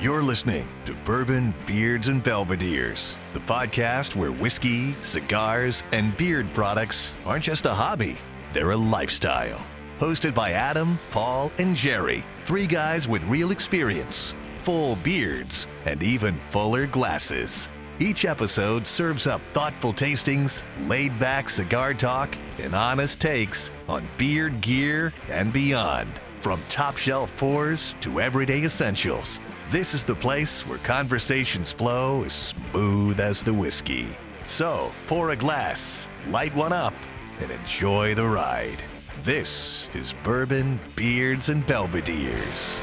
You're listening to Bourbon, Beards, and Belvederes, the podcast where whiskey, cigars, and beard products aren't just a hobby, they're a lifestyle. Hosted by Adam, Paul, and Jerry, three guys with real experience, full beards, and even fuller glasses. Each episode serves up thoughtful tastings, laid-back cigar talk, and honest takes on beard gear and beyond. From top-shelf pours to everyday essentials, this is the place where conversations flow as smooth as the whiskey. So, pour a glass, light one up, and enjoy the ride. This is Bourbon, Beards, and Belvederes.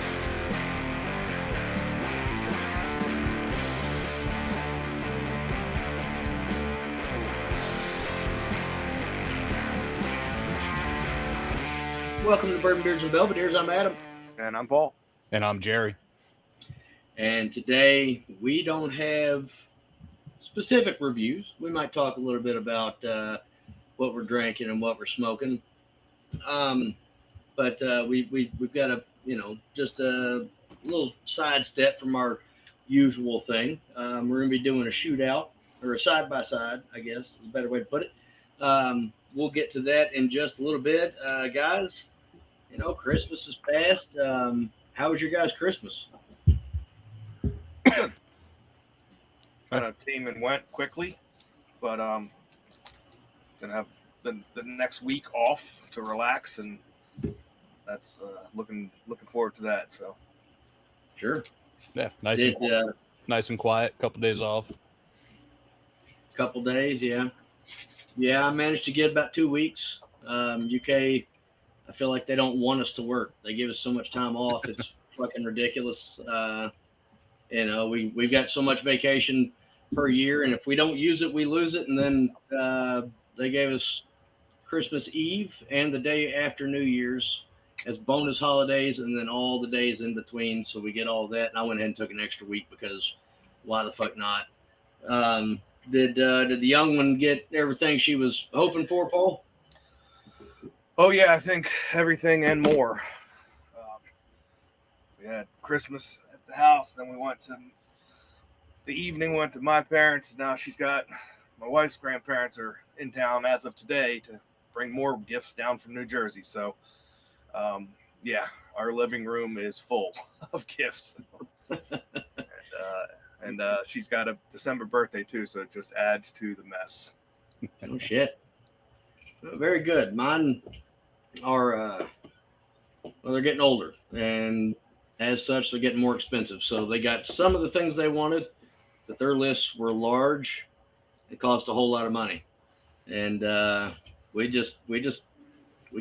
Welcome to Bourbon, Beards, and Belvederes. I'm Adam. And I'm Paul. And I'm Jerry. And today we don't have specific reviews. We might talk a little bit about what we're drinking and what we're smoking. But we've got a, just a little sidestep from our usual thing. We're going to be doing a shootout, or a side-by-side, I guess is a better way to put it. We'll get to that in just a little bit. Guys, Christmas is past. How was your guys' Christmas? Kind of came and went quickly, but gonna have the next week off to relax, and that's looking forward to that. So Sure. Yeah, nice and quiet. Couple days off. Couple days, yeah. Yeah, I managed to get about 2 weeks. UK, I feel like they don't want us to work. They give us so much time off. It's fucking ridiculous. We've got so much vacation per year, and if we don't use it, we lose it. And then they gave us Christmas Eve and the day after New Year's as bonus holidays, and then all the days in between. So we get all of that. And I went ahead and took an extra week because why the fuck not? Did the young one get everything she was hoping for, Paul? Oh yeah, I think everything and more. We had Christmas at the house, then we went to my parents. Now she's got my wife's grandparents are in town as of today to bring more gifts down from New Jersey. So our living room is full of gifts. And she's got a December birthday too, so it just adds to the mess. Oh shit! Very good. Mine are they're getting older, and as such, they're getting more expensive. So they got some of the things they wanted, but their lists were large. It cost a whole lot of money, and we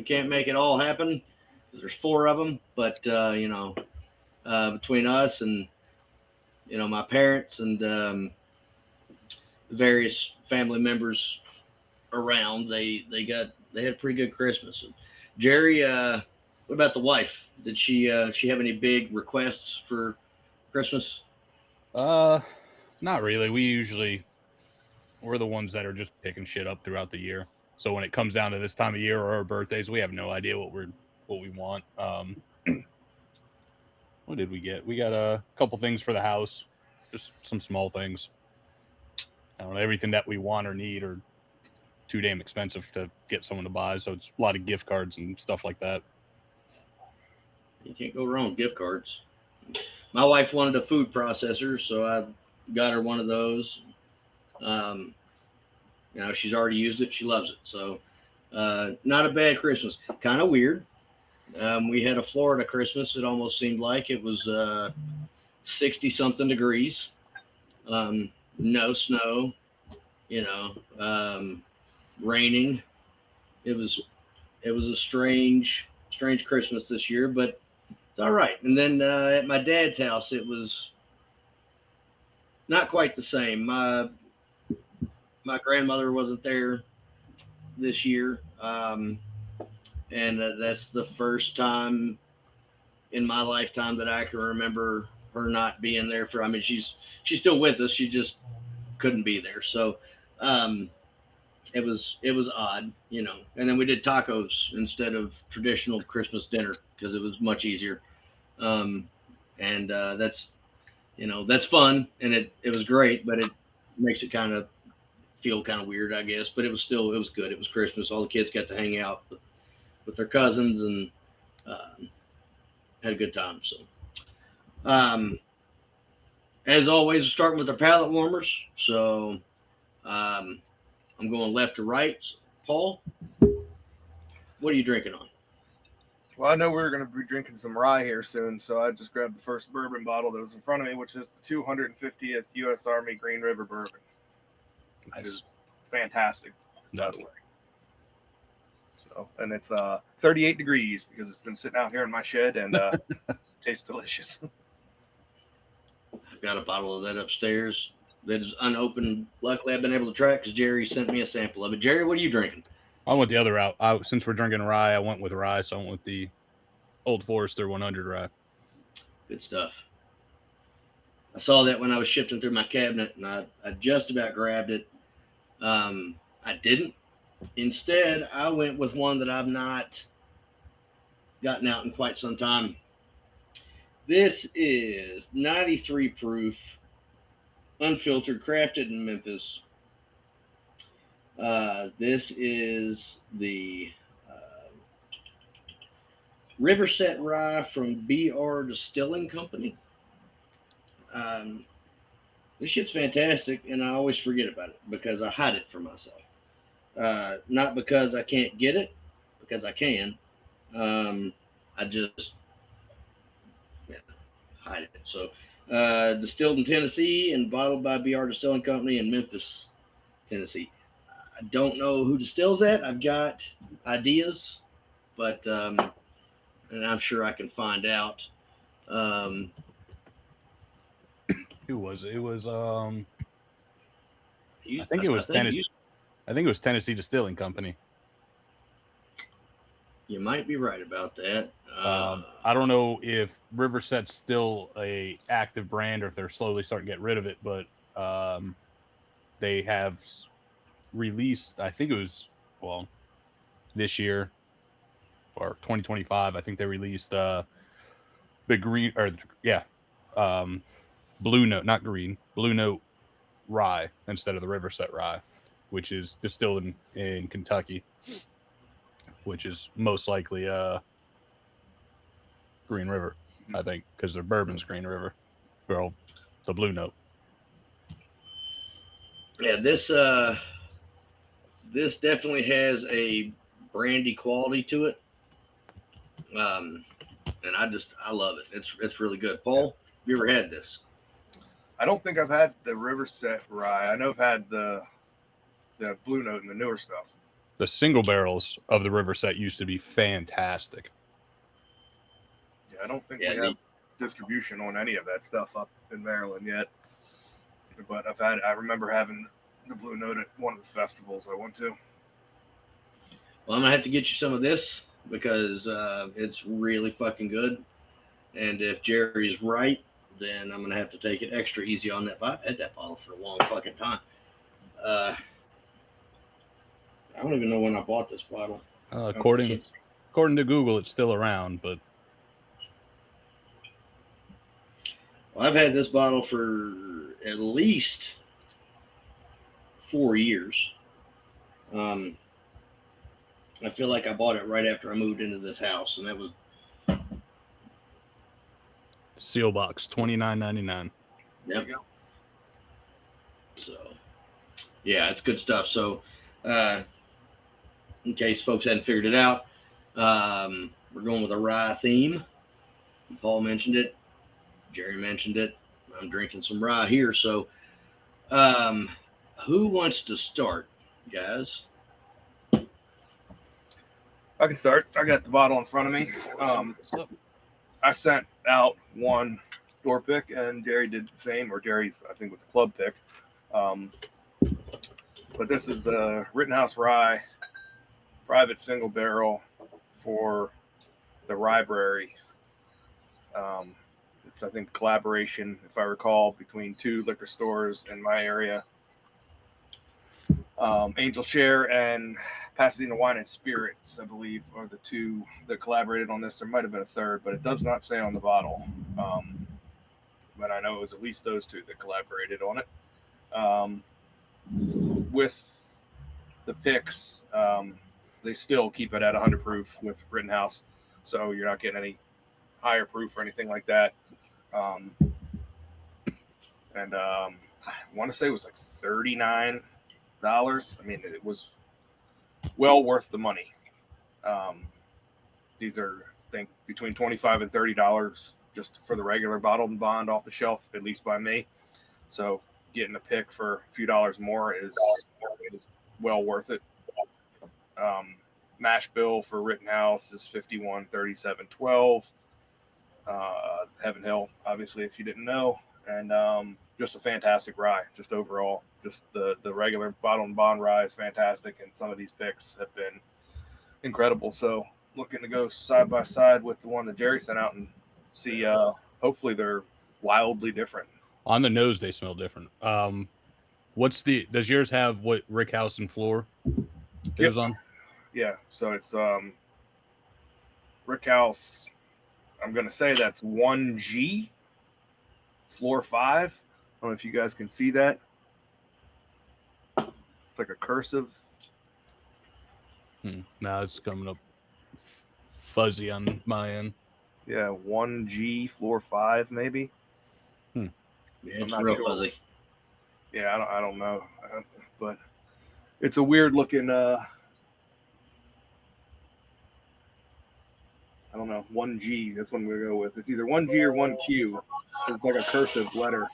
can't make it all happen because there's 4 of them. But between us and my parents and the various family members around, they had a pretty good Christmas. Jerry, what about the wife? Did she have any big requests for Christmas? Not really. We're the ones that are just picking shit up throughout the year. So when it comes down to this time of year or our birthdays, we have no idea what we want. What did we get? We got a couple things for the house, just some small things. I don't know, everything that we want or need are too damn expensive to get someone to buy. So it's a lot of gift cards and stuff like that. You can't go wrong with gift cards. My wife wanted a food processor, so I got her one of those. She's already used it. She loves it. So not a bad Christmas. Kind of weird. We had a Florida Christmas. It almost seemed like it was 60-something degrees. No snow, raining. It was a strange Christmas this year, but it's all right. And then at my dad's house, it was not quite the same. My grandmother wasn't there this year. And that's the first time in my lifetime that I can remember her not being there she's still with us. She just couldn't be there. So, it was odd, and then we did tacos instead of traditional Christmas dinner because it was much easier. That's that's fun, and it was great, but it makes it kind of feel kind of weird, I guess. But it was good. It was Christmas. All the kids got to hang out with their cousins and had a good time. So, um, as always, we're starting with our palate warmers. So, I'm going left to right. Paul, what are you drinking on? Well, I know we're going to be drinking some rye here soon, so I just grabbed the first bourbon bottle that was in front of me, which is the 250th U.S. Army Green River Bourbon. Which is fantastic, by the way. So, and it's 38 degrees because it's been sitting out here in my shed and tastes delicious. I've got a bottle of that upstairs that is unopened. Luckily, I've been able to track because Jerry sent me a sample of it. Jerry, what are you drinking? I went the other route. Since we're drinking rye, I went with rye, so I went with the Old Forester 100 rye. Good stuff. I saw that when I was shifting through my cabinet, and I just about grabbed it. I didn't. Instead, I went with one that I've not gotten out in quite some time. This is 93 proof, unfiltered, crafted in Memphis. This is the Riverset Rye from BR Distilling Company. This shit's fantastic, and I always forget about it because I hide it from myself. Not because I can't get it, because I can. I just hide it. So, distilled in Tennessee and bottled by BR Distilling Company in Memphis, Tennessee. I don't know who distills that. I've got ideas, but and I'm sure I can find out. Who was it? It was I think it was Tennessee. I think it was Tennessee Distilling Company. You might be right about that. I don't know if Riverset's still a active brand or if they're slowly starting to get rid of it, but they have released, I think it was, this year or 2025, I think they released the green, or Blue Note, not green, Blue Note Rye instead of the Riverset Rye, which is distilled in Kentucky, which is most likely Green River, I think, because their bourbon's Green River. Well, the Blue Note. Yeah, this definitely has a brandy quality to it, and I love it. It's really good. Paul, have you ever had this? I don't think I've had the Riverset Rye. I know I've had the Blue Note and the newer stuff. The single barrels of the Riverset used to be fantastic. Yeah, I don't think we have distribution on any of that stuff up in Maryland yet. But I remember having the Blue Note at one of the festivals I went to. Well, I'm gonna have to get you some of this because it's really fucking good. And if Jerry's right, then I'm gonna have to take it extra easy on that. I've had that bottle for a long fucking time. I don't even know when I bought this bottle. According to Google, it's still around, but I've had this bottle for at least 4 years. I feel like I bought it right after I moved into this house, and that was seal box $29.99. Yep. So, yeah, it's good stuff. So, in case folks hadn't figured it out, we're going with a rye theme. Paul mentioned it. Jerry mentioned it. I'm drinking some rye here. So, who wants to start, guys? I can start. I got the bottle in front of me. I sent out one store pick, and Jerry did the same, or Jerry's, I think, was a club pick. But this is the Rittenhouse Rye, private single barrel for the Library. It's, I think, collaboration, if I recall, between 2 liquor stores in my area. Angel Share and Pasadena Wine and Spirits, I believe, are the 2 that collaborated on this. There might have been a third, but it does not say on the bottle. but I know it was at least those two that collaborated on it. With the picks, they still keep it at 100 proof with Rittenhouse, so you're not getting any higher proof or anything like that. I want to say it was like $39. I mean, it was well worth the money. These are, I think, between $25 and $30 just for the regular bottled and bond off the shelf, at least by me. So getting a pick for a few dollars more is well worth it. Mashbill for Rittenhouse is 51, 37, 12. Heaven Hill, obviously, if you didn't know. And just a fantastic rye, just overall. Just the regular bottled and bond rye is fantastic, and some of these picks have been incredible. So looking to go side by side with the one that Jerry sent out and see, hopefully they're wildly different. On the nose, they smell different. Does yours have what rickhouse and floor goes on? Yeah, so it's rickhouse. I'm gonna say that's 1G, floor 5. I don't know if you guys can see that. It's like a cursive. No, it's coming up fuzzy on my end. Yeah, 1G, floor 5, maybe. Yeah, it's real fuzzy. Yeah, I don't know, but it's a weird looking. I don't know, 1G. That's one we go with. It's either 1G or 1Q. It's like a cursive letter,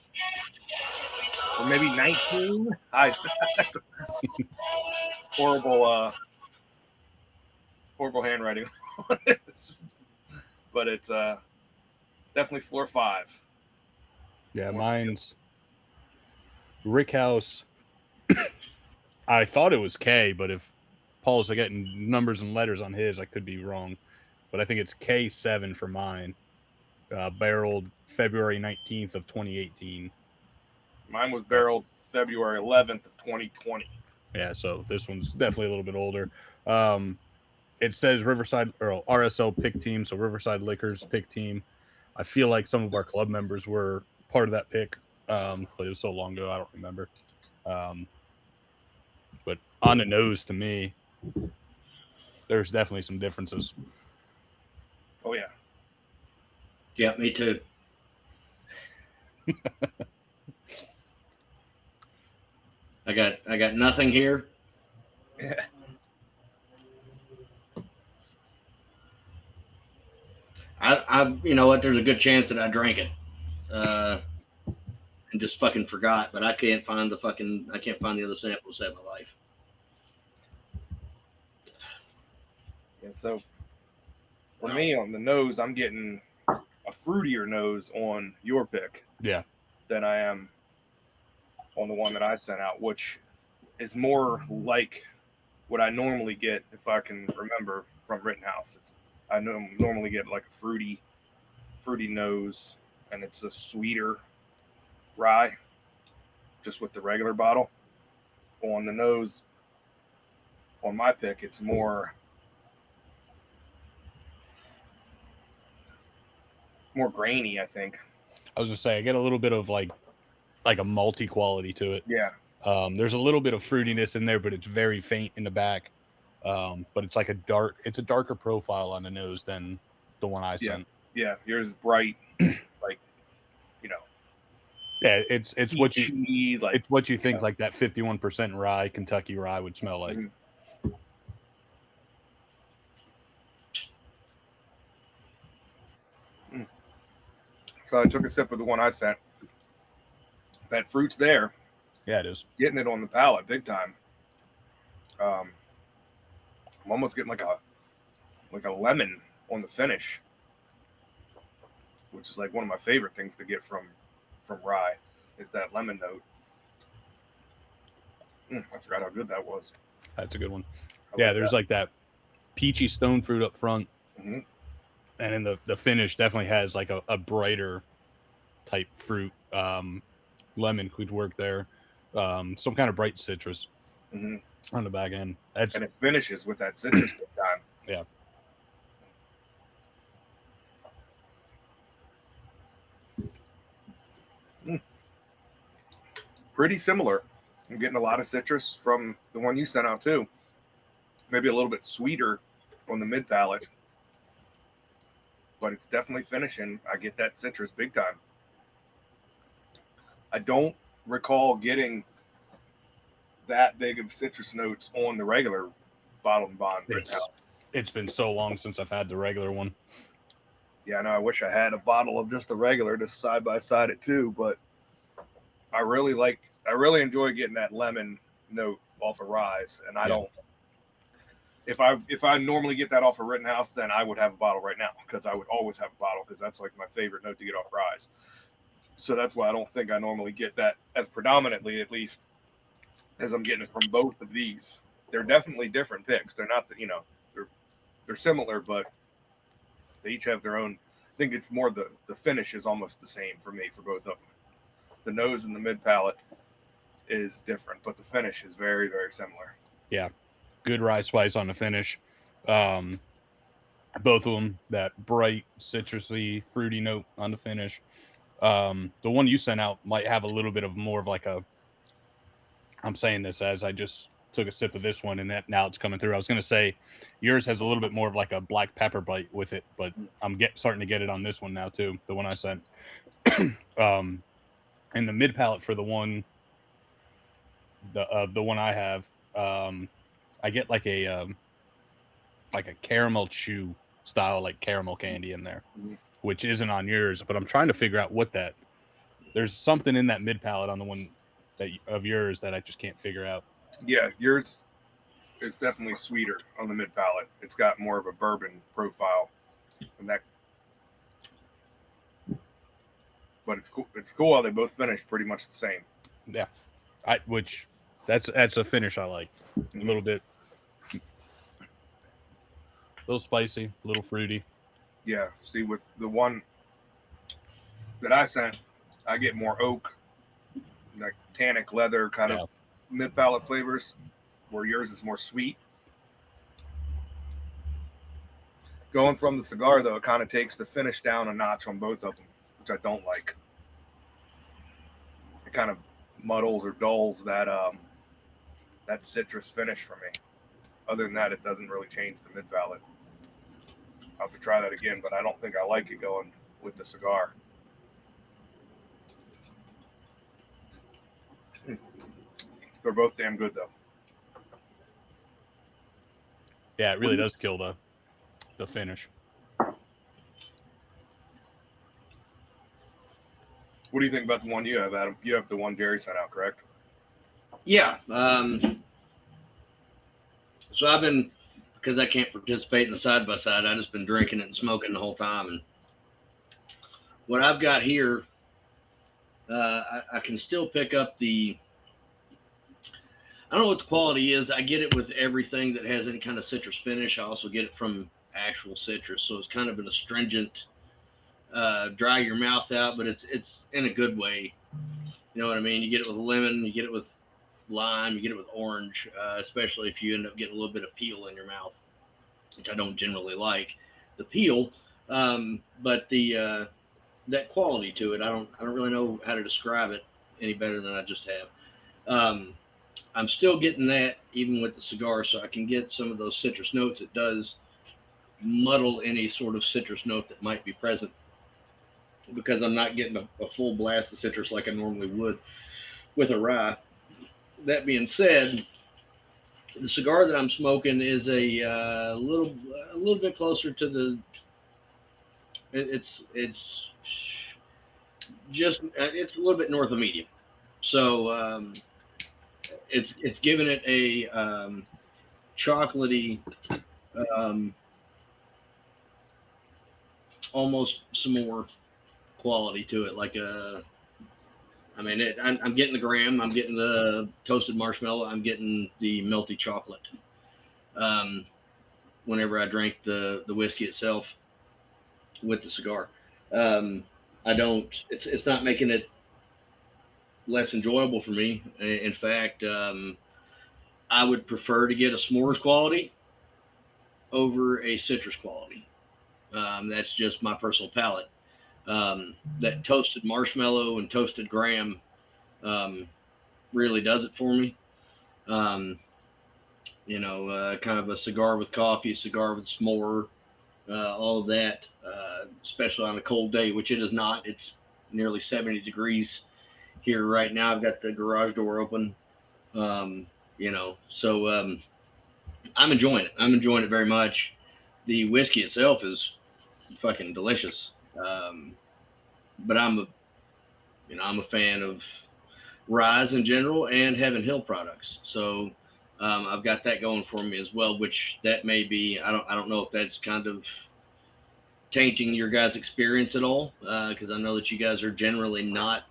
or maybe 19. Horrible handwriting on this, but it's definitely floor 5. Yeah, mine's rickhouse. I thought it was K, but if Paul's getting numbers and letters on his, I could be wrong. But I think it's K7 for mine. Barreled February 19th of 2018. Mine was barreled February 11th of 2020. Yeah, so this one's definitely a little bit older. It says Riverside or RSL pick team, so Riverside Liquors pick team. I feel like some of our club members were part of that pick, but it was so long ago I don't remember. But on the nose, to me, there's definitely some differences. Oh yeah. Yeah, me too. I got nothing here. Yeah. I you know what? There's a good chance that I drank it, and just fucking forgot. But I can't find the other sample to save my life. Yeah. So for me on the nose, I'm getting a fruitier nose on your pick. Yeah. Than I am on the one that I sent out, which is more like what I normally get if I can remember from Rittenhouse. I normally get like a fruity nose, and it's a sweeter rye, just with the regular bottle. On the nose, on my pick, it's more grainy, I think. I was gonna say I get a little bit of like a malty quality to it. Yeah. There's a little bit of fruitiness in there, but it's very faint in the back. But it's like a darker profile on the nose than the one I sent. Yeah, yours is bright, like, you know. Yeah, it's what you like, it's what you think like that 51% rye Kentucky rye would smell like. Mm-hmm. So I took a sip of the one I sent. That fruit's there. Yeah, it is. Getting it on the palate big time. I'm almost getting like a lemon on the finish, which is like one of my favorite things to get from rye, is that lemon note. I forgot how good that was. That's a good one. There's like that peachy stone fruit up front. Mm-hmm. And then the finish definitely has like a brighter type fruit. Lemon could work there. Some kind of bright citrus on the back end. And it finishes with that citrus good time. Yeah. Pretty similar. I'm getting a lot of citrus from the one you sent out too. Maybe a little bit sweeter on the mid palate, but it's definitely finishing. I get that citrus big time. I don't recall getting that big of citrus notes on the regular bottled and bond Rittenhouse. It's been so long since I've had the regular one. Yeah, I know. I wish I had a bottle of just the regular to side by side it too, but I really enjoy getting that lemon note off of Ryes, and I don't. If I normally get that off of Rittenhouse, then I would have a bottle right now, because I would always have a bottle, because that's like my favorite note to get off Ryes. So that's why I don't think I normally get that as predominantly, at least, as I'm getting it from both of these. They're definitely different picks. They're not, they're similar, but they each have their own. I think it's more the finish is almost the same for me for both of them. The nose and the mid palate is different, but the finish is very, very similar. Yeah, good rye spice on the finish. Both of them, that bright, citrusy, fruity note on the finish. The one you sent out might have a little bit of more of like a. I'm saying this as I just took a sip of this one, and that now it's coming through. I was going to say yours has a little bit more of like a black pepper bite with it, but I'm starting to get it on this one now too, the one I sent. And the mid palate for the one I have, I get like a caramel chew style, like caramel candy in there, which isn't on yours, but I'm trying to figure out what that. There's something in that mid palate on the one of yours that I just can't figure out. Yeah, yours is definitely sweeter on the mid palate. It's got more of a bourbon profile, and that. But it's cool. It's cool how they both finish pretty much the same. Yeah, that's a finish I like. A little bit, a little spicy, a little fruity. Yeah. See, with the one that I sent, I get more oak, like tannic leather kind of mid palate flavors, where yours is more sweet. Going from the cigar though, it kind of takes the finish down a notch on both of them, which I don't like. It kind of muddles or dulls that citrus finish for me. Other than that, it doesn't really change the mid palate. I'll have to try that again, but I don't think I like it going with the cigar. They're both damn good though. Yeah, it really does kill the finish. What do you think about the one you have, Adam? You have the one Jerry sent out, correct? Yeah. So I've been, because I can't participate in the side by side, I've just been drinking it and smoking the whole time. And what I've got here, I can still pick up the. I don't know what the quality is. I get it with everything that has any kind of citrus finish. I also get it from actual citrus, so it's kind of an astringent, dry your mouth out, but it's in a good way. You know what I mean? You get it with lemon, you get it with lime, you get it with orange, especially if you end up getting a little bit of peel in your mouth, which I don't generally like the peel, but the that quality to it, I don't really know how to describe it any better than I just have. I'm still getting that even with the cigar, so I can get some of those citrus notes. It does muddle any sort of citrus note that might be present, because I'm not getting a full blast of citrus like I normally would with a rye. That being said, the cigar that I'm smoking is a little bit closer to the. It's a little bit north of medium, so it's giving it a chocolatey, almost some more quality to it, like I'm getting the graham, I'm getting the toasted marshmallow, I'm getting the melty chocolate. Whenever I drink the whiskey itself with the cigar, it's not making it less enjoyable for me. In fact, I would prefer to get a s'mores quality over a citrus quality. That's just my personal palate. That toasted marshmallow and toasted graham really does it for me. Um, kind of a cigar with coffee, a cigar with s'more, all of that, especially on a cold day, which it is not. It's nearly 70 degrees here right now. I've got the garage door open, so I'm enjoying it. I'm enjoying it very much. The whiskey itself is fucking delicious. But I'm a fan of Rise in general and Heaven Hill products. So I've got that going for me as well, which that may be, I don't know if that's kind of tainting your guys' experience at all, because I know that you guys are generally not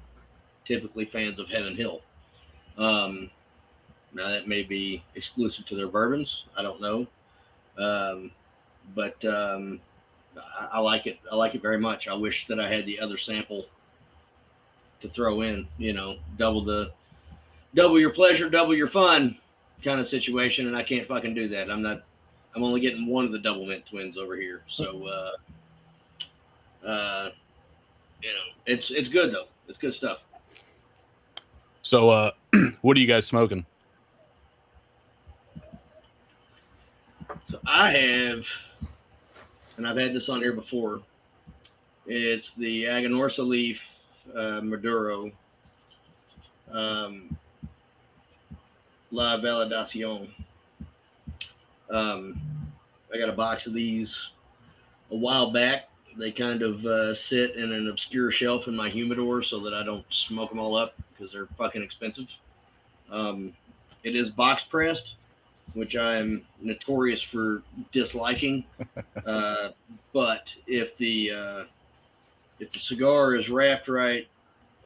typically fans of Heaven Hill. Now that may be exclusive to their bourbons. I don't know. But I like it. I like it very much. I wish that I had the other sample to throw in, double your pleasure, double your fun kind of situation. And I can't fucking do that. I'm only getting one of the double mint twins over here. So, it's good though. It's good stuff. So, what are you guys smoking? So I have, and I've had this on here before. It's the Aganorsa leaf Maduro La Validacion. I got a box of these a while back. They kind of sit in an obscure shelf in my humidor so that I don't smoke them all up because they're fucking expensive. It is box pressed, which I am notorious for disliking. But if the cigar is wrapped right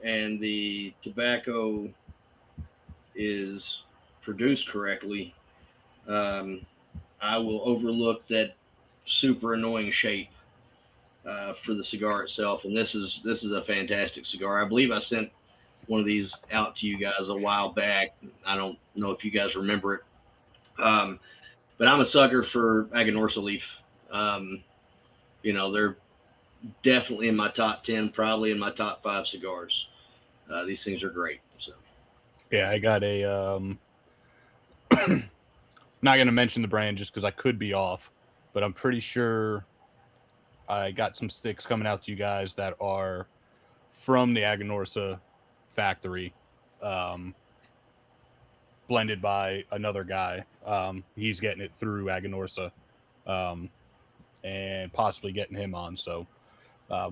and the tobacco is produced correctly, I will overlook that super annoying shape for the cigar itself. And this is a fantastic cigar. I believe I sent one of these out to you guys a while back. I don't know if you guys remember it. But I'm a sucker for Aganorsa leaf. They're definitely in my top 10, probably in my top 5 cigars. These things are great. So, yeah, I got a, not going to mention the brand just because I could be off, but I'm pretty sure I got some sticks coming out to you guys that are from the Aganorsa factory, blended by another guy. He's getting it through Aganorsa, and possibly getting him on. So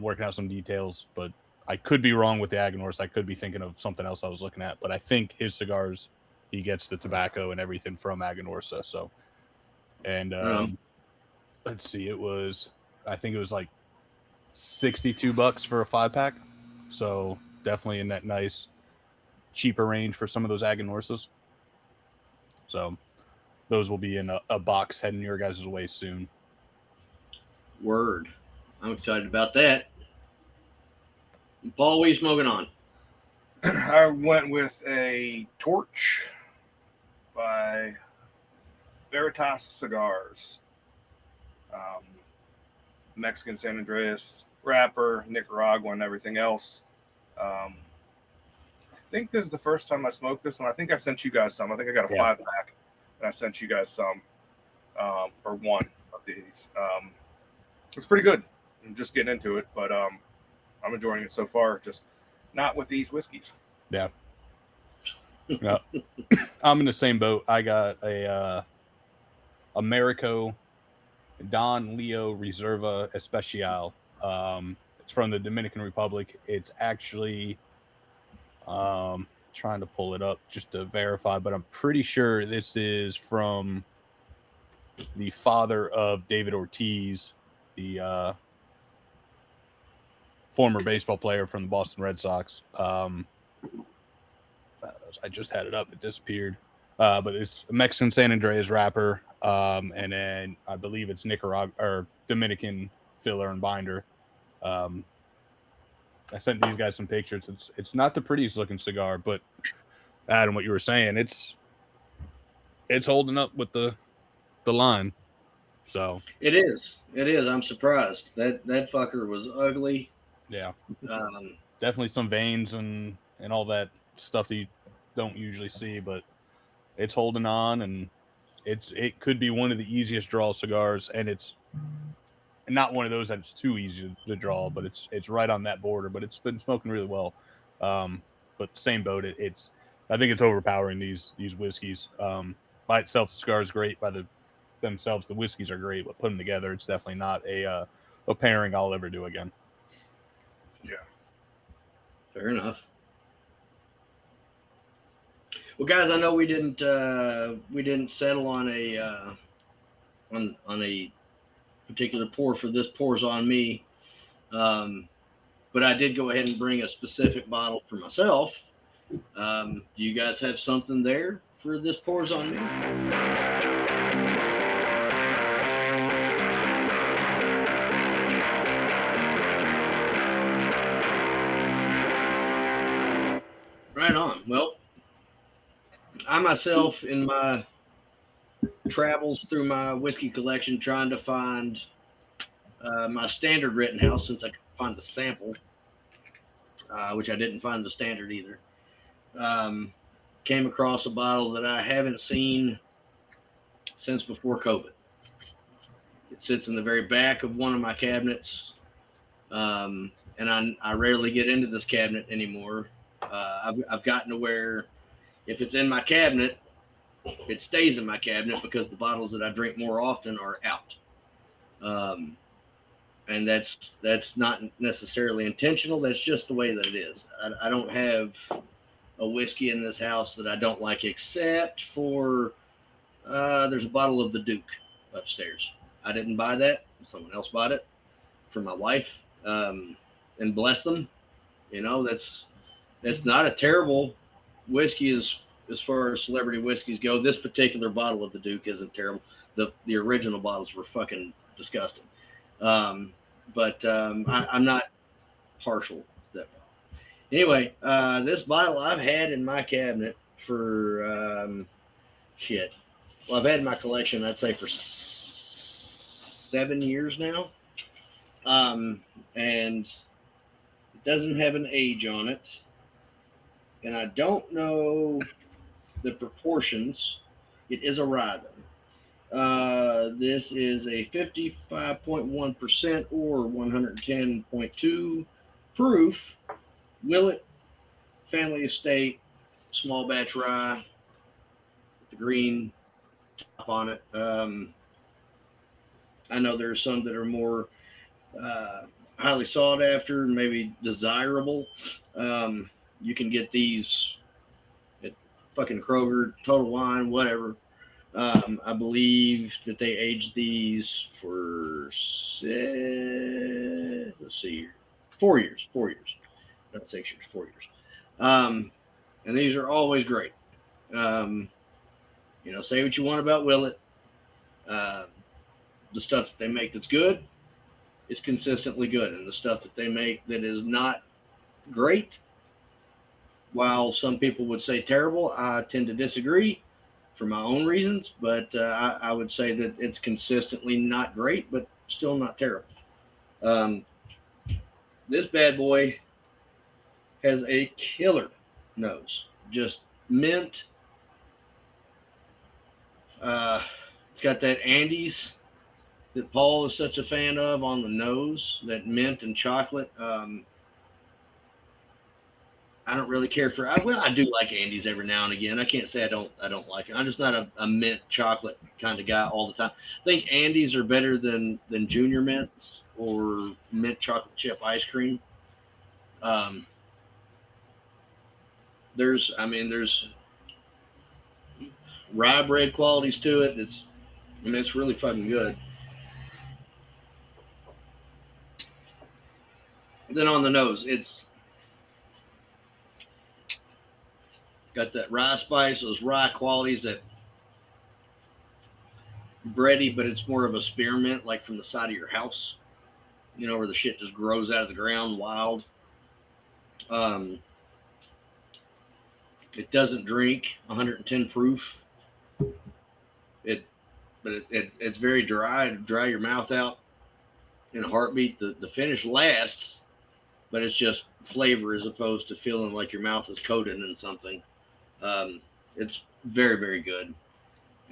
working out some details, but I could be wrong with the Aganorsa. I could be thinking of something else I was looking at, but I think his cigars, he gets the tobacco and everything from Aganorsa. So, and let's see, I think it was like $62 for a 5-pack. So definitely in that nice, cheaper range for some of those Aganorsas. So those will be in a box heading your guys' way soon. Word. I'm excited about that. Paul, what are you smoking on? I went with a Torch by Veritas Cigars. Mexican San Andreas wrapper, Nicaragua, and everything else. I think this is the first time I smoked this one. I think I sent you guys some. I think I got a 5-pack, and I sent you guys some, or one of these. It's pretty good. I'm just getting into it, but I'm enjoying it so far. Just not with these whiskeys. Yeah. No. I'm in the same boat. I got a Americo Don Leo Reserva Especial. It's from the Dominican Republic. It's actually trying to pull it up just to verify, but I'm pretty sure this is from the father of David Ortiz, the former baseball player from the Boston Red Sox. I just had it up. It disappeared. But it's a Mexican San Andreas wrapper. And then I believe it's Nicaragua or Dominican filler and binder. I sent these guys some pictures. It's not the prettiest looking cigar, but Adam, what you were saying, it's holding up with the line. So it is. I'm surprised. That fucker was ugly. Yeah. Um, Definitely some veins and all that stuff that you don't usually see, but it's holding on, and it could be one of the easiest draw cigars, and it's not one of those that's too easy to draw, but it's right on that border. But it's been smoking really well. But same boat. It's I think it's overpowering these whiskeys. By itself, the cigar is great. By themselves, the whiskeys are great. But put them together, it's definitely not a pairing I'll ever do again. Yeah. Fair enough. Well, guys, I know we didn't settle on a on a particular pour for this pours on me, but I did go ahead and bring a specific bottle for myself. Do you guys have something there for this pours on me? Right on. Well, I myself, in my travels through my whiskey collection, trying to find my standard Rittenhouse, since I couldn't find the sample, which I didn't find the standard either. Came across a bottle that I haven't seen since before COVID. It sits in the very back of one of my cabinets, and I rarely get into this cabinet anymore. I've gotten to where if it's in my cabinet, it stays in my cabinet because the bottles that I drink more often are out. And that's not necessarily intentional. That's just the way that it is. I don't have a whiskey in this house that I don't like, except for there's a bottle of the Duke upstairs. I didn't buy that. Someone else bought it for my wife, and bless them. You know, that's not a terrible whiskey as far as celebrity whiskeys go. This particular bottle of the Duke isn't terrible. The original bottles were fucking disgusting. But I'm not partial to that bottle. Anyway, this bottle I've had in my cabinet for well, I've had in my collection, I'd say, for 7 years now. And it doesn't have an age on it. And I don't know the proportions. It is a rye, though. This is a 55.1% or 110.2 proof Willett Family Estate small batch rye with the green top on it. I know there are some that are more highly sought after and maybe desirable. You can get these at fucking Kroger, Total Wine, whatever. I believe that they aged these for 4 years, not 6 years, 4 years. And these are always great. You know, say what you want about Willett. The stuff that they make that's good is consistently good, and the stuff that they make that is not great, while some people would say terrible, I tend to disagree for my own reasons, but I would say that it's consistently not great, but still not terrible. This bad boy has a killer nose, just mint. It's got that Andes that Paul is such a fan of on the nose, that mint and chocolate. I don't really care for. I do like Andes every now and again. I can't say I don't like it. I'm just not a mint chocolate kind of guy all the time. I think Andes are better than Junior Mints or mint chocolate chip ice cream. There's rye bread qualities to it. It's really fucking good. And then on the nose, it's got that rye spice, those rye qualities, that bready, but it's more of a spearmint, like from the side of your house, you know, where the shit just grows out of the ground wild. It doesn't drink 110 proof. It's very dry. Dry your mouth out in a heartbeat. The finish lasts, but it's just flavor as opposed to feeling like your mouth is coated in something. It's very, very good.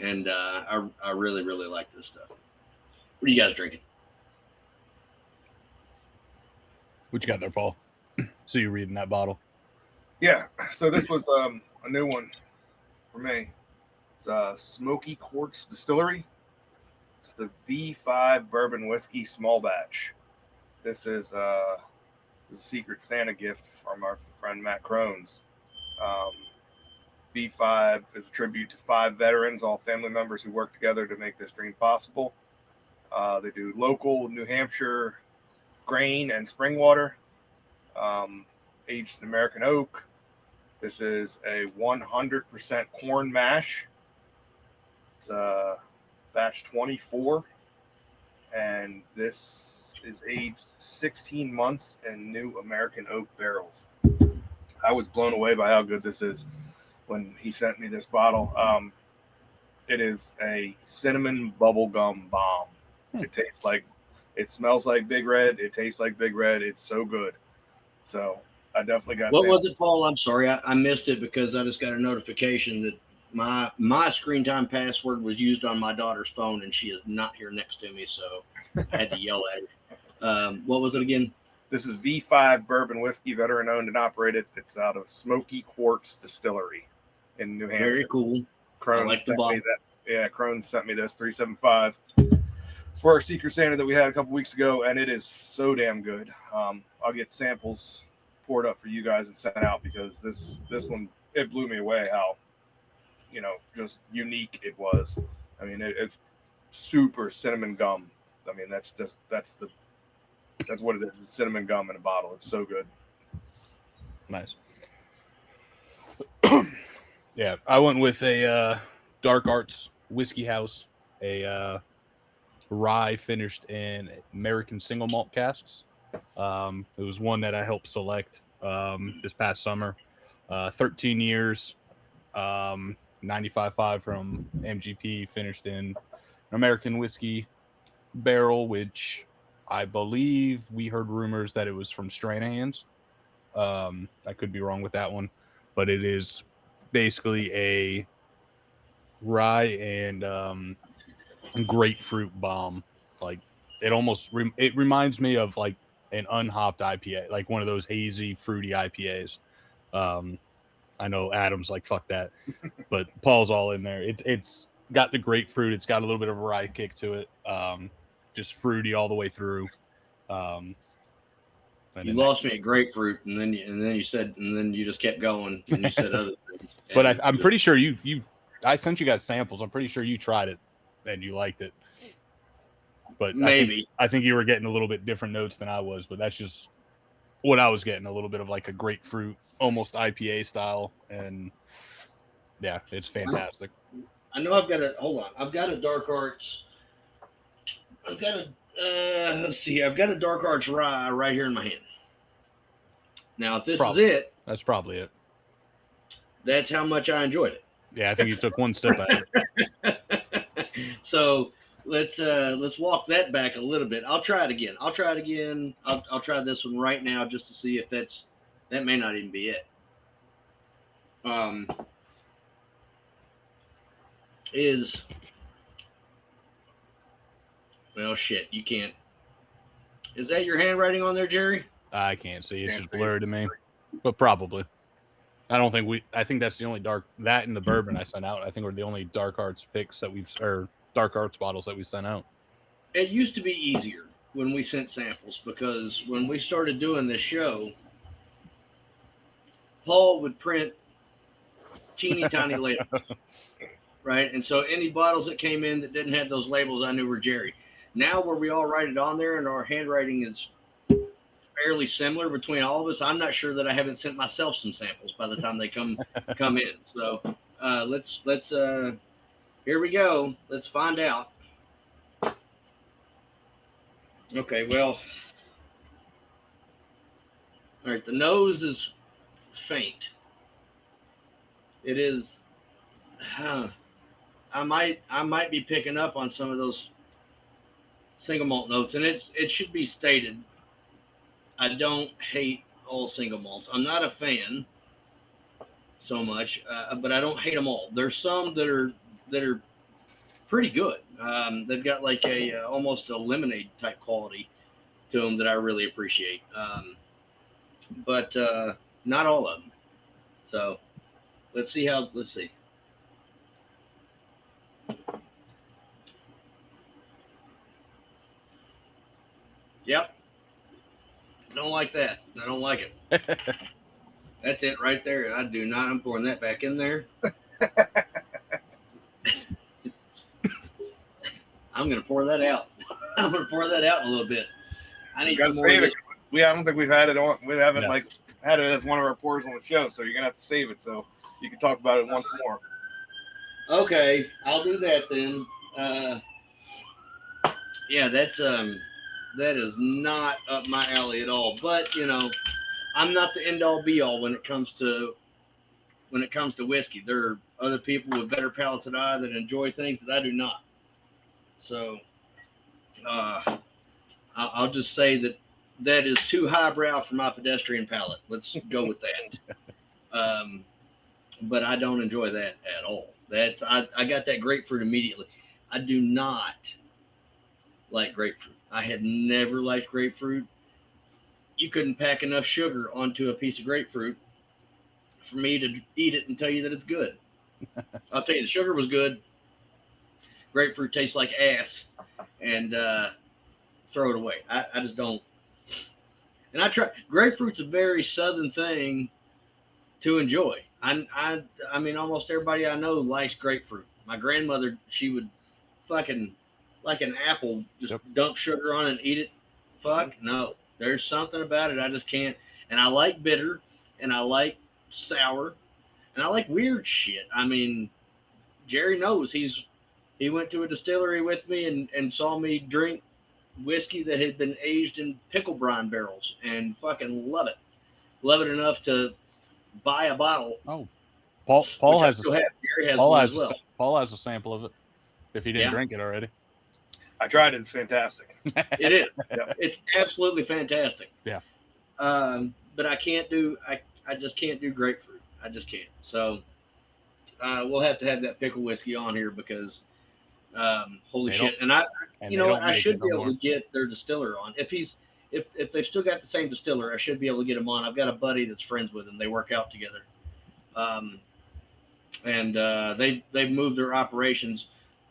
And I really, really like this stuff. What are you guys drinking? What you got there, Paul? So you reading that bottle? Yeah. So this was a new one for me. It's Smoky Quartz Distillery. It's the V5 Bourbon Whiskey Small Batch. This is a Secret Santa gift from our friend Matt Crones. V5 is a tribute to 5 veterans, all family members who worked together to make this dream possible. They do local New Hampshire grain and spring water, aged in American oak. This is a 100% corn mash. It's batch 24, and this is aged 16 months in new American oak barrels. I was blown away by how good this is when he sent me this bottle. It is a cinnamon bubblegum bomb. It smells like Big Red. It tastes like Big Red. It's so good. So I definitely got. What was it, Paul? I'm sorry, I missed it because I just got a notification that my screen time password was used on my daughter's phone, and she is not here next to me, so I had to yell at her. What was it again? This is V5 Bourbon Whiskey, veteran owned and operated. It's out of Smoky Quartz Distillery in New Hampshire. Very cool. Crones like sent me that. Yeah, Crones sent me this 375 for our Secret Santa that we had a couple weeks ago, and it is so damn good. I'll get samples poured up for you guys and sent out because this one, it blew me away how, just unique it was. I mean, it super cinnamon gum. I mean, that's what it is. It's cinnamon gum in a bottle. It's so good. Nice. Yeah, I went with a Dark Arts Whiskey House, a rye finished in American single malt casks. It was one that I helped select this past summer. 13 years, 95.5 from MGP, finished in an American whiskey barrel, which I believe we heard rumors that it was from Stranahan's. I could be wrong with that one, but it is basically a rye and grapefruit bomb. Like it almost it reminds me of like an unhopped IPA, like one of those hazy, fruity IPAs. I know Adam's like, fuck that, but Paul's all in there. It's got the grapefruit. It's got a little bit of a rye kick to it. Just fruity all the way through. You lost me at grapefruit, and then you just kept going, and you said other things. But I'm pretty sure I sent you guys samples. I'm pretty sure you tried it and you liked it. But maybe I think you were getting a little bit different notes than I was, but that's just what I was getting, a little bit of like a grapefruit, almost IPA style. And yeah, it's fantastic. I know I've got a Dark Arts. I've got a Dark Arts Rye right here in my hand. Now, if this is it, that's probably it. That's how much I enjoyed it. Yeah, I think you took one sip at it. So let's walk that back a little bit. I'll try it again. I'll try this one right now just to see if that may not even be it. Well, shit, you can't. Is that your handwriting on there, Jerry? I can't see. It's just blurred to me, but probably. I think that's the only that and the bourbon I sent out. I think we're the only Dark Arts picks or Dark Arts bottles that we sent out. It used to be easier when we sent samples because when we started doing this show, Paul would print teeny tiny labels, right? And so any bottles that came in that didn't have those labels, I knew were Jerry. Now where we all write it on there and our handwriting is fairly similar between all of us, I'm not sure that I haven't sent myself some samples by the time they come in. So let's here we go. Let's find out. Okay, well, all right. The nose is faint. It is. I might be picking up on some of those single malt notes, and it should be stated. I don't hate all single malts. I'm not a fan so much, but I don't hate them all. There's some that are pretty good. They've got like a almost a lemonade type quality to them that I really appreciate. But not all of them. So let's see. Yep. I don't like that. I don't like it. That's it right there. I do not. I'm pouring that back in there. I'm going to pour that out. I'm going to pour that out in a little bit. I need some more of this. I don't think we've had it on. We haven't had it as one of our pours on the show, so you're going to have to save it so you can talk about it once more. Okay, I'll do that then. Yeah, that is not up my alley at all. But you know, I'm not the end all be all when it comes to whiskey. There are other people with better palates than I that enjoy things that I do not. So I'll just say that is too highbrow for my pedestrian palate. Let's go with that. But I don't enjoy that at all. I got that grapefruit immediately. I do not like grapefruit. I had never liked grapefruit. You couldn't pack enough sugar onto a piece of grapefruit for me to eat it and tell you that it's good. I'll tell you, the sugar was good. Grapefruit tastes like ass, and throw it away. I just don't. And I try. Grapefruit's a very southern thing to enjoy. I mean, almost everybody I know likes grapefruit. My grandmother, she would fucking like an apple, just dump sugar on it and eat it. Fuck no. There's something about it I just can't. And I like bitter, and I like sour, and I like weird shit. I mean, Jerry knows. He went to a distillery with me and saw me drink whiskey that had been aged in pickle brine barrels and fucking love it. Love it enough to buy a bottle. Oh, Paul has a sample of it if he didn't drink it already. I tried it. It's fantastic. It is. Yep. It's absolutely fantastic. Yeah. But I just can't do grapefruit. I just can't. So we'll have to have that pickle whiskey on here because holy shit. And I should be able to get their distiller on. If they've still got the same distiller, I should be able to get them on. I've got a buddy that's friends with them. They work out together. They've moved their operations.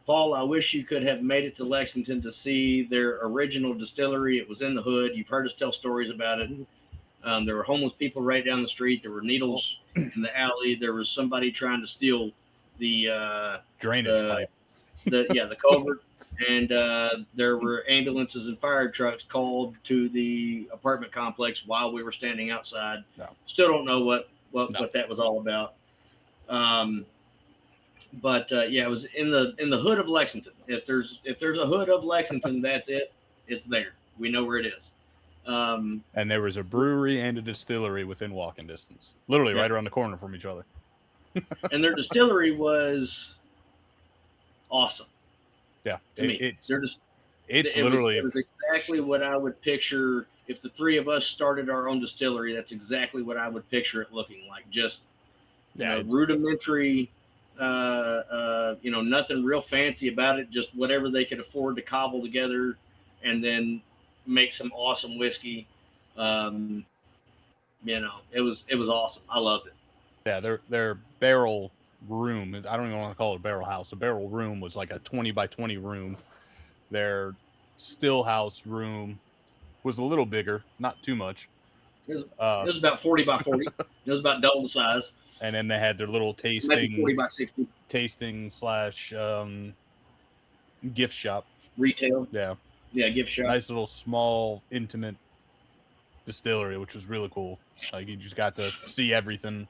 Paul, I wish you could have made it to Lexington to see their original distillery. It was in the hood. You've heard us tell stories about it. There were homeless people right down the street. There were needles in the alley. There was somebody trying to steal the drainage pipe. The culvert. And there were ambulances and fire trucks called to the apartment complex while we were standing outside. No. Still don't know what that was all about. But it was in the hood of Lexington. If there's a hood of Lexington, that's it. It's there. We know where it is. And there was a brewery and a distillery within walking distance, literally right around the corner from each other. And their distillery was awesome. Yeah, it's literally it was exactly what I would picture if the three of us started our own distillery. That's exactly what I would picture it looking like. Just rudimentary. Nothing real fancy about it, just whatever they could afford to cobble together and then make some awesome whiskey. It was awesome. I loved it. Yeah, their barrel room, I don't even want to call it a barrel house. A barrel room was like a 20 by 20 room. Their still house room was a little bigger, not too much. It was about 40 by 40. It was about double the size. And then they had their little maybe 40 by 60. tasting / gift shop. Retail. Yeah. Yeah, gift shop. Nice little small, intimate distillery, which was really cool. Like you just got to see everything.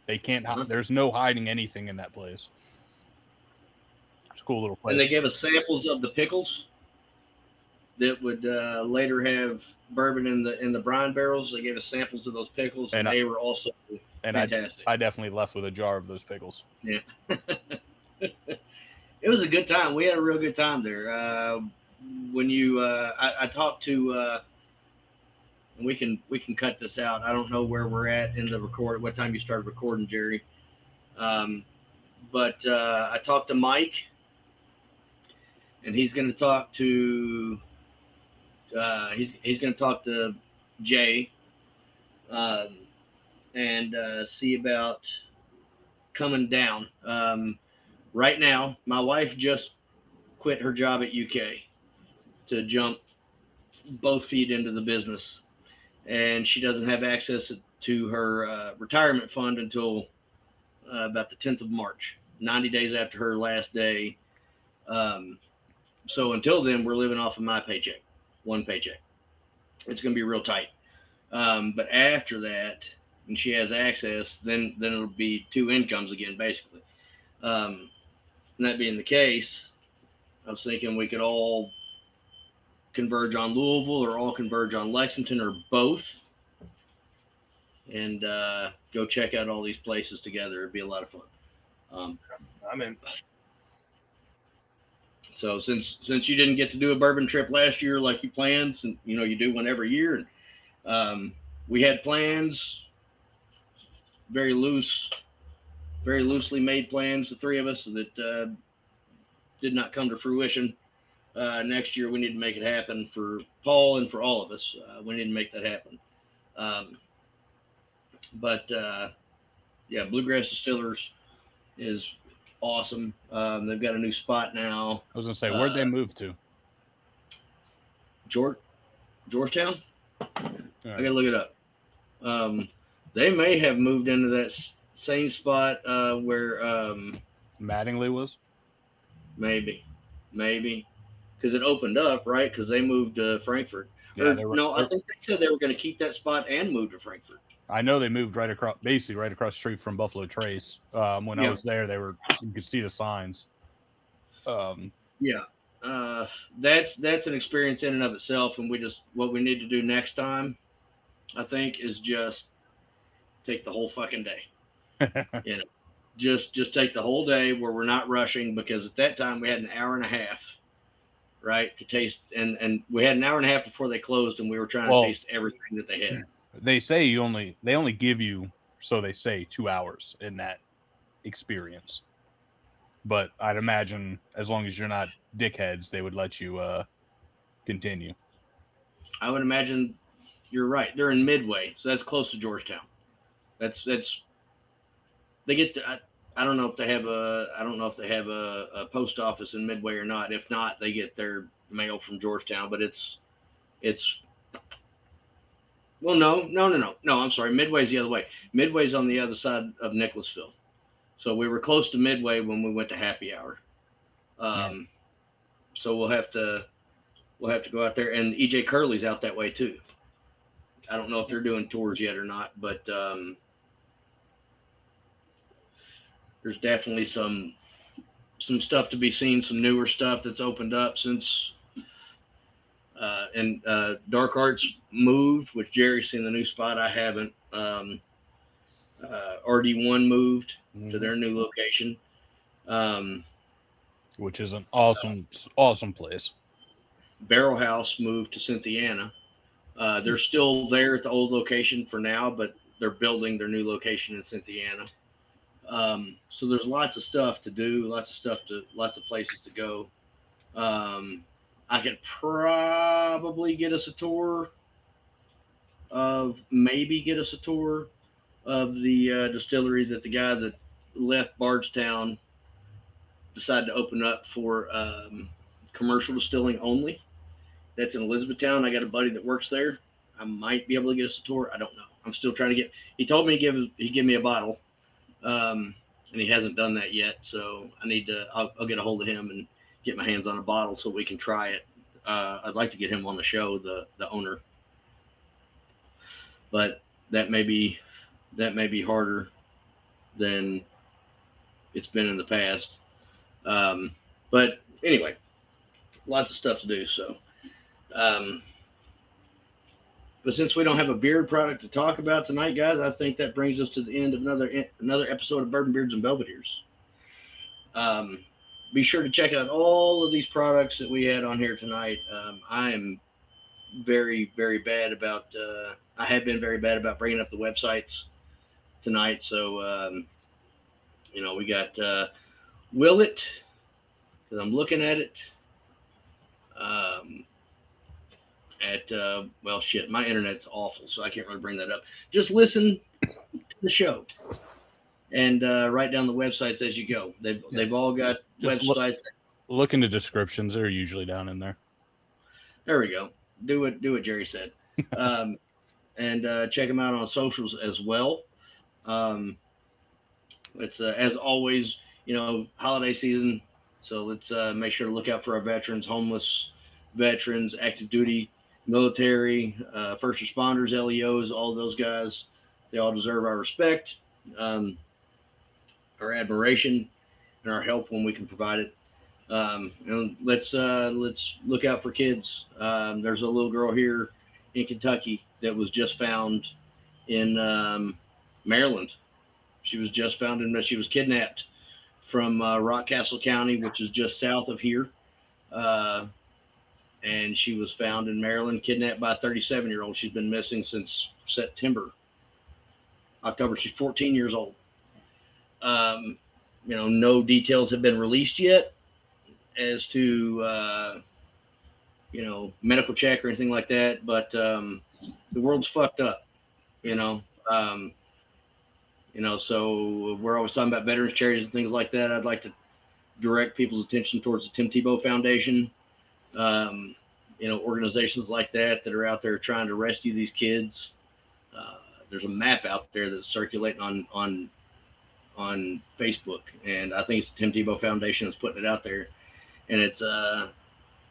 They can't. There's no hiding anything in that place. It's a cool little place. And they gave us samples of the pickles that would later have bourbon in the brine barrels. They gave us samples of those pickles, and they were also fantastic. I definitely left with a jar of those pickles. Yeah. It was a good time. We had a real good time there. When you, I talked to and we can cut this out. I don't know where we're at in the record. What time you started recording, Jerry? But I talked to Mike, and he's going to talk to he's going to talk to Jay, and see about coming down. Right now, my wife just quit her job at UK to jump both feet into the business, and she doesn't have access to her retirement fund until about the 10th of March, 90 days after her last day. So until then, we're living off of my paycheck, one paycheck. It's going to be real tight. But after that, when she has access, then it'll be two incomes again, basically. And that being the case, I was thinking we could all converge on Louisville or all converge on Lexington or both, and go check out all these places together. It'd be a lot of fun. I'm in. So since you didn't get to do a bourbon trip last year like you planned, and you do one every year, and we had plans, very loosely made plans, the three of us, that did not come to fruition. Next year we need to make it happen for Paul and for all of us. We need to make that happen. But yeah, Bluegrass Distillers is awesome. They've got a new spot now. I was gonna say, where'd they move to? Georgetown. Right. I gotta look it up. They may have moved into that same spot where Mattingly was. Maybe, because it opened up, right? Because they moved to Frankfurt. Yeah, I think they said they were going to keep that spot and move to Frankfurt. I know they moved basically right across the street from Buffalo Trace. When I was there, you could see the signs. Yeah, that's an experience in and of itself, and what we need to do next time, I think, is just take the whole fucking day. Just take the whole day where we're not rushing, because at that time we had an hour and a half, right, to taste, and we had an hour and a half before they closed, and we were trying to taste everything that they had. They say they only give you, so they say, 2 hours in that experience. But I'd imagine as long as you're not dickheads, they would let you continue. I would imagine you're right. They're in Midway, so that's close to Georgetown. That's they get to, I don't know if they have a post office in Midway or not. If not, they get their mail from Georgetown, but it's well, no. I'm sorry. Midway's the other way. Midway's on the other side of Nicholasville. So we were close to Midway when we went to happy hour. So we'll have to go out there, and EJ Curley's out that way too. I don't know if they're doing tours yet or not, but there's definitely some stuff to be seen, some newer stuff that's opened up since and Dark Arts moved, which Jerry's seen the new spot. I haven't. RD1 moved to their new location, which is an awesome place. Barrel House moved to Cynthiana. They're still there at the old location for now, but they're building their new location in Cynthiana. So there's lots of stuff to do, lots of places to go. I could probably get us a tour of the distillery that the guy that left Bardstown decided to open up for commercial distilling only. That's in Elizabethtown. I got a buddy that works there. I might be able to get us a tour. I don't know. I'm still trying to get. He told me he'd give me a bottle, and he hasn't done that yet. So I need to. I'll get a hold of him and get my hands on a bottle so we can try it. I'd like to get him on the show, the owner, but that may be harder than it's been in the past. But anyway, lots of stuff to do. So, but since we don't have a beard product to talk about tonight, guys, I think that brings us to the end of another episode of Bourbon Beards and Belvederes. Be sure to check out all of these products that we had on here tonight. I am very, very bad about. I have been very bad about bringing up the websites tonight. So we got Willett, because I'm looking at it. Well, shit, my internet's awful, so I can't really bring that up. Just listen to the show and write down the websites as you go. They've all got Just websites. Look in the descriptions; they're usually down in there. There we go. Do what Jerry said, and check them out on socials as well. It's as always, holiday season, so let's make sure to look out for our veterans, homeless veterans, active duty, military, first responders, LEOs, all of those guys. They all deserve our respect, our admiration, and our help when we can provide it. Let's look out for kids. There's a little girl here in Kentucky that was just found in Maryland. She was just found she was kidnapped from Rockcastle County, which is just south of here. And she was found in Maryland, kidnapped by a 37-year-old. She's been missing since October. She's 14 years old. No details have been released yet as to, medical check or anything like that. But the world's fucked up, so we're always talking about veterans charities and things like that. I'd like to direct people's attention towards the Tim Tebow Foundation. Organizations like that are out there trying to rescue these kids. There's a map out there that's circulating on Facebook, and I think it's the Tim Tebow Foundation that's putting it out there. And it's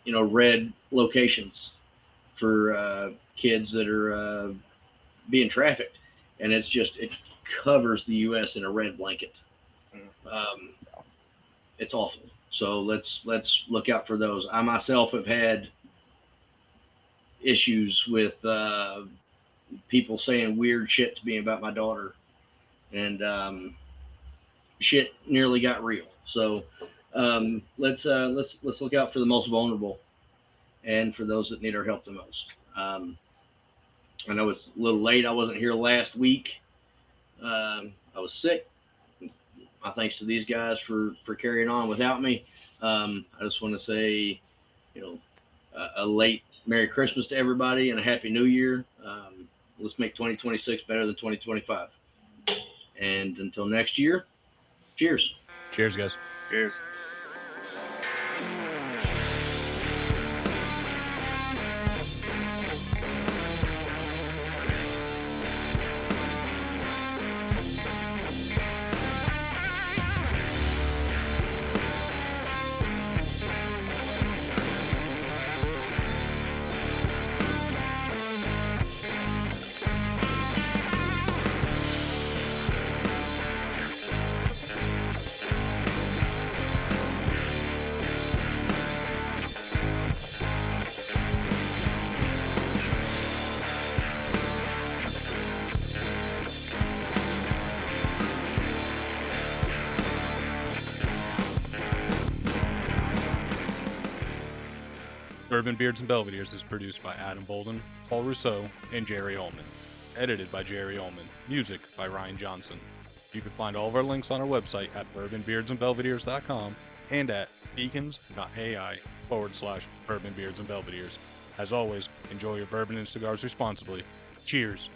red locations for kids that are being trafficked, and it covers the U.S. in a red blanket. It's awful. So let's look out for those. I myself have had issues with people saying weird shit to me about my daughter, and shit nearly got real. So let's look out for the most vulnerable and for those that need our help the most. I know it's a little late. I wasn't here last week. I was sick. My thanks to these guys for carrying on without me. I just want to say, a late Merry Christmas to everybody and a Happy New Year. Let's make 2026 better than 2025. And until next year, cheers. Cheers, guys. Cheers. Bourbon, Beards, and Belvederes is produced by Adam Bolden, Paul Rousseau, and Jerry Ullman. Edited by Jerry Ullman. Music by Ryan Johnson. You can find all of our links on our website at bourbonbeardsandbelvederes.com and at beacons.ai/Bourbon, Beards, and Belvederes. As always, enjoy your bourbon and cigars responsibly. Cheers.